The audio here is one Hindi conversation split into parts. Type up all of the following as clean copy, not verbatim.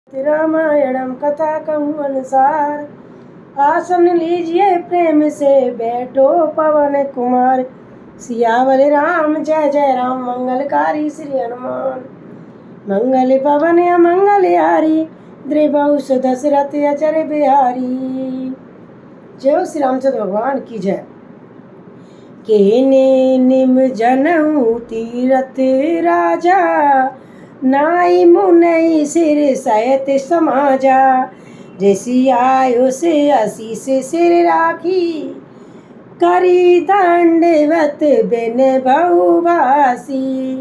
रामायणम कथा कहूँ अनुसार। आसन लीजिए प्रेम से बैठो पवन कुमार। सियावर राम जय जय राम मंगलकारी श्री हनुमान। मंगल पवन अमंगल हारी द्रिबहु सुदशरथ अचर बिहारी। जय श्री रामचंद्र भगवान की जय। केने निम जनऊ तीरथ राजा नाई मुनई सिर सहित समाजा। ऋषि आयो से आशीष सिर राखी करी दंडवत बिन बहुभासी।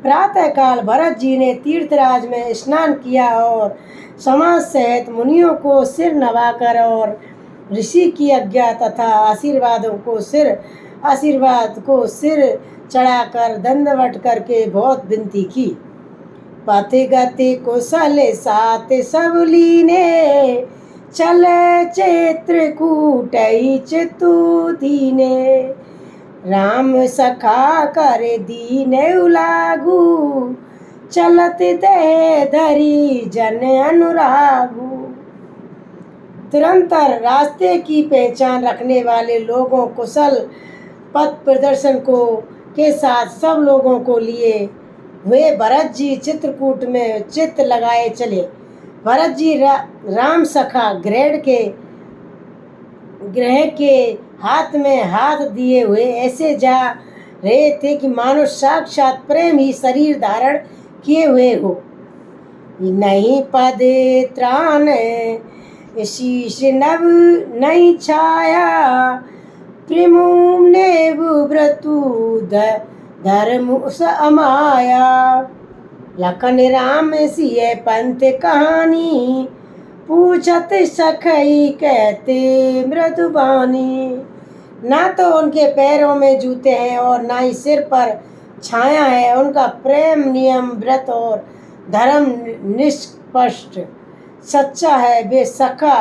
प्रातः काल भरत जी ने तीर्थराज में स्नान किया और समाज सहित मुनियों को सिर नवाकर और ऋषि की आज्ञा तथा आशीर्वाद को सिर चढ़ाकर दंडवत करके बहुत विनती की। पति गति कुशल सात सब लीने चले चित्रकूट चितु दीने। राम सखा कर दीन उलागू चलत दे धरी जन अनुरागू। तुरंत रास्ते की पहचान रखने वाले लोगों कुशल पथ प्रदर्शन के साथ सब लोगों को लिए हुए भरत जी चित्रकूट में चित्त लगाए चले। भरत जी राम सखा ग्रह के हाथ में हाथ दिए हुए ऐसे जा रहे थे कि मानो साक्षात प्रेम ही शरीर धारण किए हुए हो। नहीं पद त्राण शीश नभ नहीं छाया प्रेमों ने व्रतु धर्म अमाया। लखन राम सिय पंथ कहानी पूछत सखई कहते मृदुबानी। ना तो उनके पैरों में जूते हैं और ना ही सिर पर छाया है। उनका प्रेम नियम व्रत और धर्म निष्पष्ट सच्चा है। वे सखा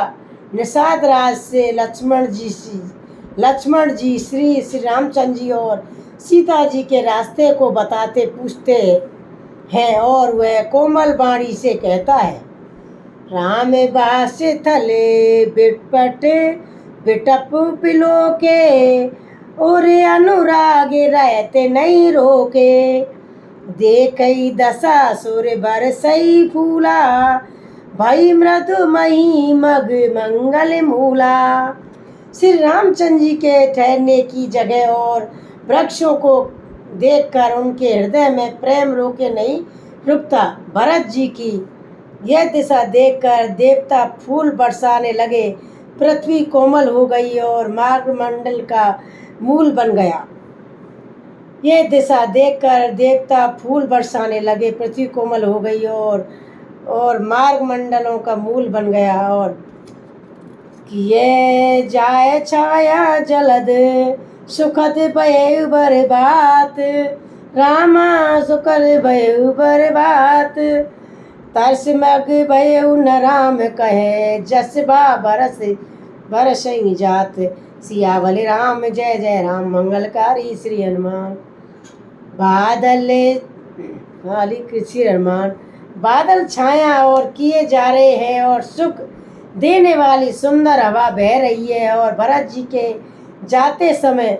निषाद राज से लक्ष्मण जी श्री रामचंद्र जी और सीता जी के रास्ते को बताते पूछते हैं और वह कोमल वाणी से कहता है। राम बास थले बिटपट बिटप पिलो के और अनुराग रहते नहीं रोके। देखई दशा सुर बरसई फूला भई मृदुमयी मग मंगल मूला। श्री रामचंद्र जी के ठहरने की जगह और वृक्षों को देखकर उनके हृदय में प्रेम रोके नहीं रुकता। भरत जी की यह दिशा देखकर देवता फूल बरसाने लगे। पृथ्वी कोमल हो गई और मार्गमंडल का मूल बन गया। यह दिशा देखकर देवता फूल बरसाने लगे। पृथ्वी कोमल हो गई और मार्गमंडलों का मूल बन गया। और किए जाए छाया जलद सुखद भय बर बात। रामा सुखद भय बर बात तरस मग भय न राम कहे जसबा बरस जात। सियावल राम जय जय राम मंगलकारी श्री हनुमान। बादल छाया और किए जा रहे हैं और सुख देने वाली सुंदर हवा बह रही है और भरत जी के जाते समय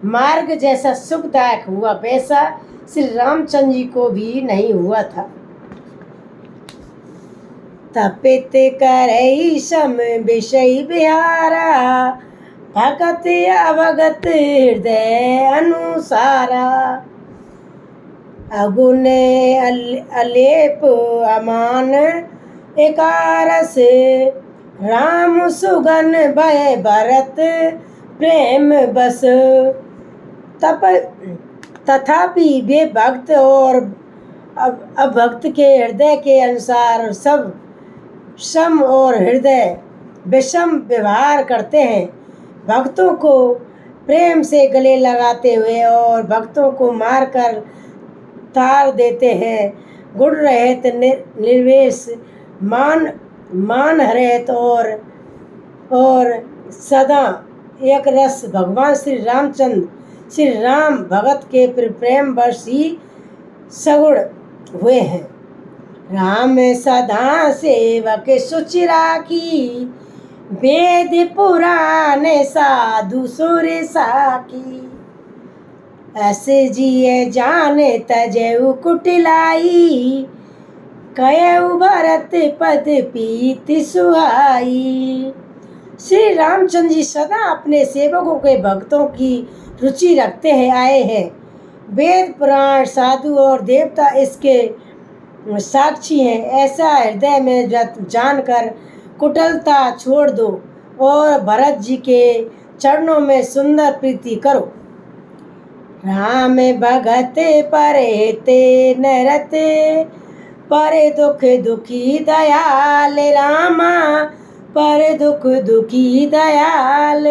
मार्ग जैसा सुखदायक हुआ वैसा श्री रामचंद्र जी को भी नहीं हुआ था। तपित करई सम विषय बिहारा भगत अवगत हृदय अनुसारा। अगुण अलेप अमान एकारस राम सुगन भय भरत प्रेम बस। तथापि वे भक्त और अभक्त के हृदय के अनुसार सब सम और हृदय विषम व्यवहार करते हैं। भक्तों को प्रेम से गले लगाते हुए और भक्तों को मारकर तार देते हैं। गुण रहित निर्वेश मान रहित और सदा एक रस भगवान श्री राम भगत के प्रेम वर्ष ही सगुण हुए हैं। राम सदा सेवक शुचि राखी, वेद पुराण साधु सुर साखी। ऐसे जिए जाने तजेउ कुटिलाई, कयउ भरत पद पीति सुहाई। श्री रामचंद्र जी सदा अपने सेवकों के भक्तों की रुचि रखते हैं आए हैं। वेद पुराण साधु और देवता इसके साक्षी हैं। ऐसा हृदय में जानकर कुटिलता छोड़ दो और भरत जी के चरणों में सुंदर प्रीति करो। राम भगत परे ते नरते, परे दुख दुखी दयाल। रामा पर दुख दुखी दयाल,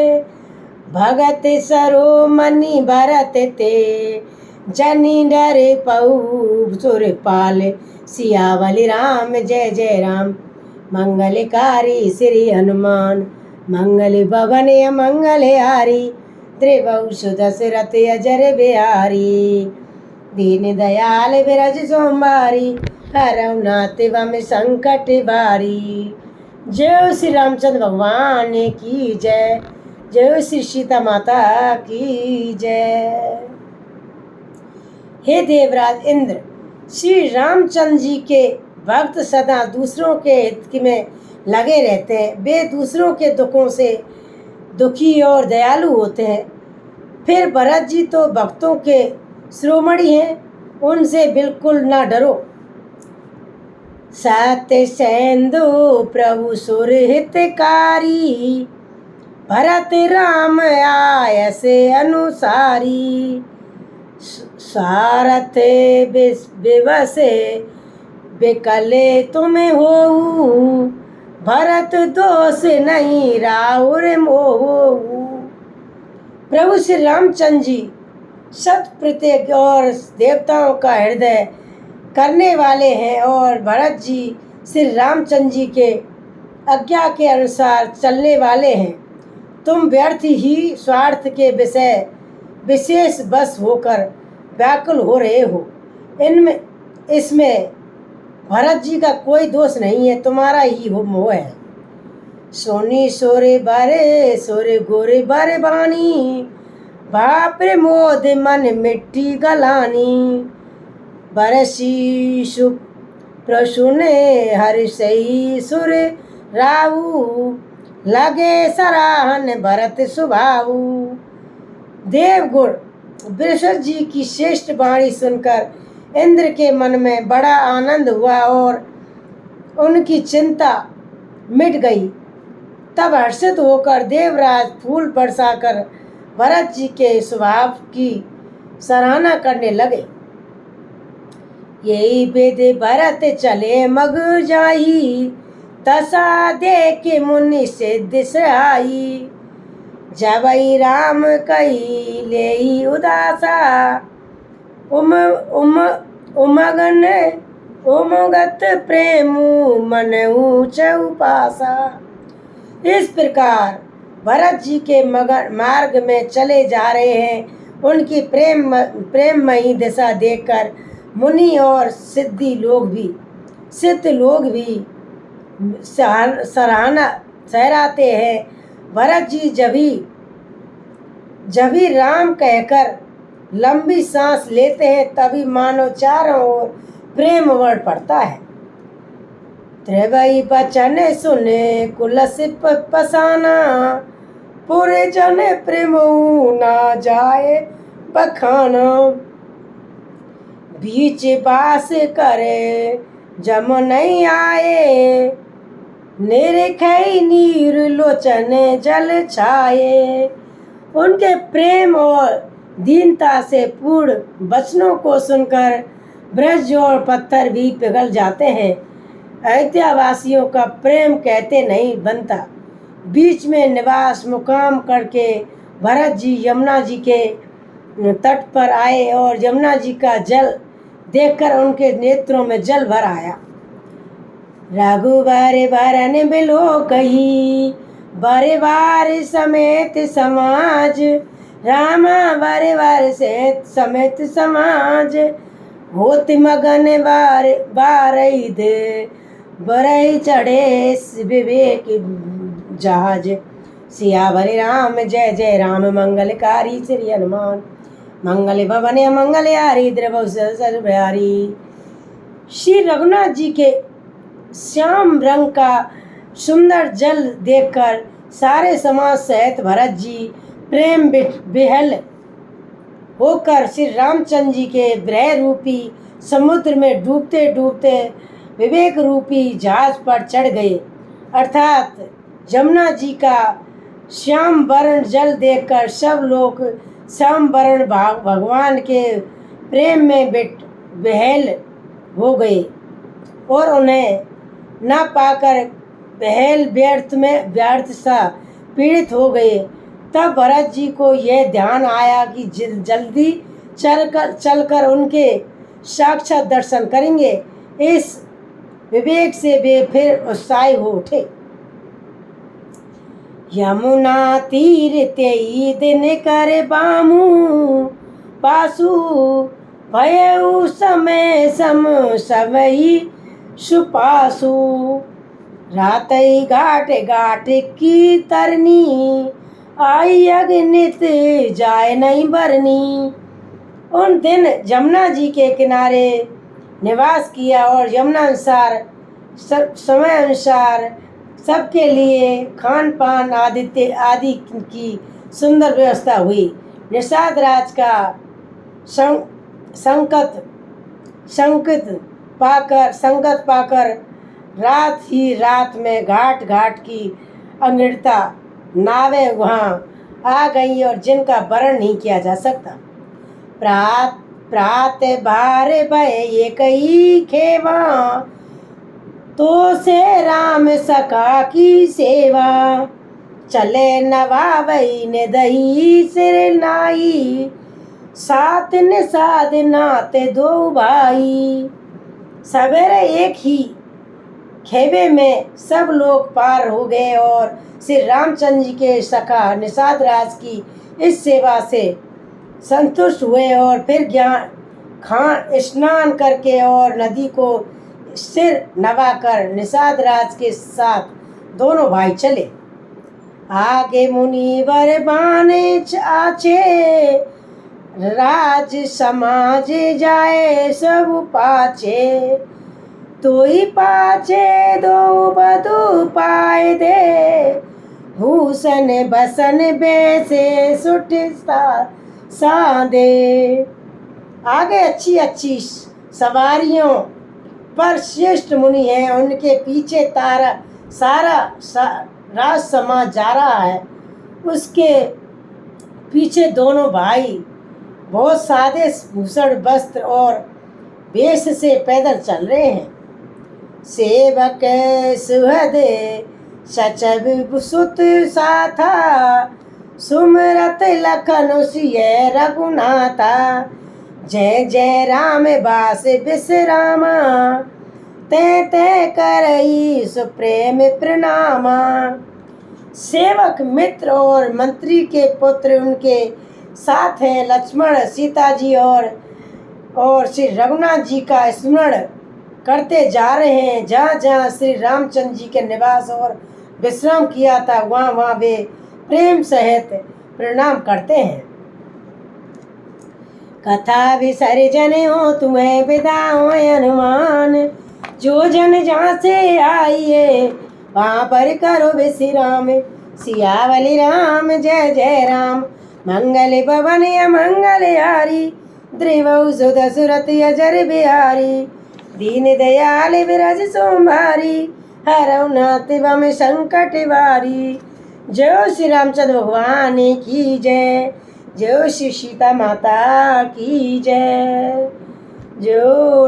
भगत सरो मनि भरत ते, जनि डरे पऊ सुरपाल। सियावली राम जय जय राम, मंगलकारी श्री हनुमान। मंगल भवन मंगल हारी, त्रिभुवन सुदशरथ अजर बिहारी। दीन दयाल विरज सोमवारी, हरऊ नाथ वम संकट बारी। जय श्री रामचंद्र भगवान की जय, जय श्री सीता माता की जय। हे देवराज इंद्र, श्री रामचंद्र जी के भक्त सदा दूसरों के हित में लगे रहते हैं। वे दूसरों के दुखों से दुखी और दयालु होते हैं। फिर भरत जी तो भक्तों के शिरोमणि हैं, उनसे बिल्कुल ना डरो। सत्य सेंधु प्रभु सुर हितकारी, भरत राम आय से अनुसारी। सारथ विवसे विकले तुम्हें होऊ, भरत दोष नहीं राउर मोहू। प्रभु श्री रामचंद्र जी सत प्रत्येक और देवताओं का हृदय करने वाले हैं और भरत जी श्री रामचंद्र जी के आज्ञा के अनुसार चलने वाले हैं। तुम व्यर्थ ही स्वार्थ के विषय विशेष बस होकर व्याकुल हो रहे हो। इसमें भरत जी का कोई दोष नहीं है, तुम्हारा ही वो मोह है। सोनी सोरे बारे सोरे गोरे बारे बानी, बाप रे मोद मन मिट्टी गलानी। बरसी सुख प्रसुने हर्षई सुर राऊ, लगे सराहन भरत सुभाऊ। देवगुण बृहस्पति जी की श्रेष्ठ वाणी सुनकर इंद्र के मन में बड़ा आनंद हुआ और उनकी चिंता मिट गई। तब हर्षित होकर देवराज फूल बरसाकर भरत जी के स्वभाव की सराहना करने लगे। यही वेद भरत चले मग जाई, तसा देख मुनि सिद्ध सहाई। जबई राम कही ले उदासा, उमगन उमगत प्रेम मन ऊंच उपासा। इस प्रकार भरत जी के मार्ग में चले जा रहे हैं। उनकी प्रेममयी दिशा देखकर मुनि और सिद्ध लोग भी सराहना सहराते हैं। भरत जी जब भी राम कहकर लंबी सांस लेते हैं, तभी मानो चारों ओर प्रेम वर्ष पड़ता है। त्रिवई बचन सुने कुलस पसाना, पूरे जन प्रेम ना जाए बखाना। बीच बास करे जम नहीं आए, निरखई नीर लोचन जल छाए। उनके प्रेम और दीनता से पूर्ण वचनों को सुनकर ब्रज और पत्थर भी पिघल जाते हैं। अयोध्या वासियों का प्रेम कहते नहीं बनता। बीच में निवास मुकाम करके भरत जी यमुना जी के तट पर आए और यमुना जी का जल देखकर उनके नेत्रों में जल भर आया। रघुबर बरन बिलो कही, बरवार समेत समाज। रामा बरवार से समेत समाज, होत मगन बार बारईद बरई चढ़े विवेक जहाज। सियावर राम जय जय राम मंगलकारी श्री हनुमान। मंगल भवन मंगल हारी द्रवौ सर बिहारी। श्री रघुनाथ जी के श्याम रंग का सुंदर जल देखकर सारे समाज सहित भरत जी प्रेम विहल होकर श्री रामचंद्र जी के विरह रूपी समुद्र में डूबते डूबते विवेक रूपी जहाज पर चढ़ गए। अर्थात यमुना जी का श्याम वर्ण जल देखकर सब लोग श्याम वर्ण भगवान के प्रेम में बेहल हो गए और उन्हें न पाकर बेहल व्यर्थ सा पीड़ित हो गए। तब भरत जी को यह ध्यान आया कि जल्दी चलकर उनके साक्षात दर्शन करेंगे। इस विवेक से वे फिर उत्साही हो उठे। यमुना तीर तेई दिन कर बामू पासु भयउ समय सम सबई सुपासु। रातई घाट घाट की तरनी आई अगनित जाए नहीं बरनी। उन दिन यमुना जी के किनारे निवास किया और यमुना अनुसार समय अनुसार सबके लिए खान पान आदि की सुंदर व्यवस्था हुई। निषाद राज का संकट पाकर रात ही रात में घाट घाट की अंगड़ता नावें वहाँ आ गई और जिनका वर्णन नहीं किया जा सकता। प्रात भार भय एक ही खेवा तो से राम सखा की सेवा। चले नवावई ने दही सिर नाई सात निषाद नाते दो भाई। सवेरे एक ही खेबे में सब लोग पार हो गए और श्री रामचंद्र जी के सखा निषाद राज की इस सेवा से संतुष्ट हुए और फिर स्नान करके और नदी को सिर नवाकर निषाद राज के साथ दोनों भाई चले। आगे मुनिवर बाने आछे राज समाज जाए सब पाछे। तोई पाछे दो बधु पाए दे भूषण बसन बेसे सुट सादे। आगे अच्छी अच्छी सवारियों पर श्रेष्ठ मुनि हैं, उनके पीछे सारा राज समाज जा रहा है। उसके पीछे दोनों भाई बहुत सादे भूषण वस्त्र और वेश से पैदल चल रहे हैं। सेवक सुहदे सचब सुत साथा सुमरत लखन सिय रघुनाथा। जय जय राम बास विश्रामा ते ते करई सुप्रेम प्रणामा। सेवक मित्र और मंत्री के पुत्र उनके साथ हैं। लक्ष्मण सीता जी और श्री रघुनाथ जी का स्मरण करते जा रहे हैं। जहाँ जहाँ श्री रामचंद्र जी के निवास और विश्राम किया था वहाँ वहाँ वे प्रेम सहित प्रणाम करते हैं। कथा विसर जन हो तुम्हें विदा हो हनुमान। जो जन जहाँ से आइए वहाँ पर करो विश्राम। सियावली राम जय जय राम मंगल भवन मंगल हारी। द्रिवौ सुध सुरत अजर बिहारी। दीन दयाल विरज सोमवारी हरौ नाथ बम संकट वारी। जय श्री रामचंद्र भगवान की जय। जय श्री सीता माता की जय। जय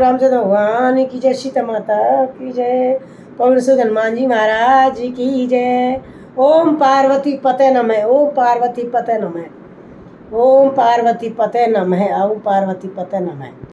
रामचंद्र भगवान की जय। सीता माता की जय। पवन सुत हनुमान जी महाराज की जय। ओम पार्वती पते नमः। ओम पार्वती पते नमः। ओम पार्वती पते नमः। ओम पार्वती पते नमः।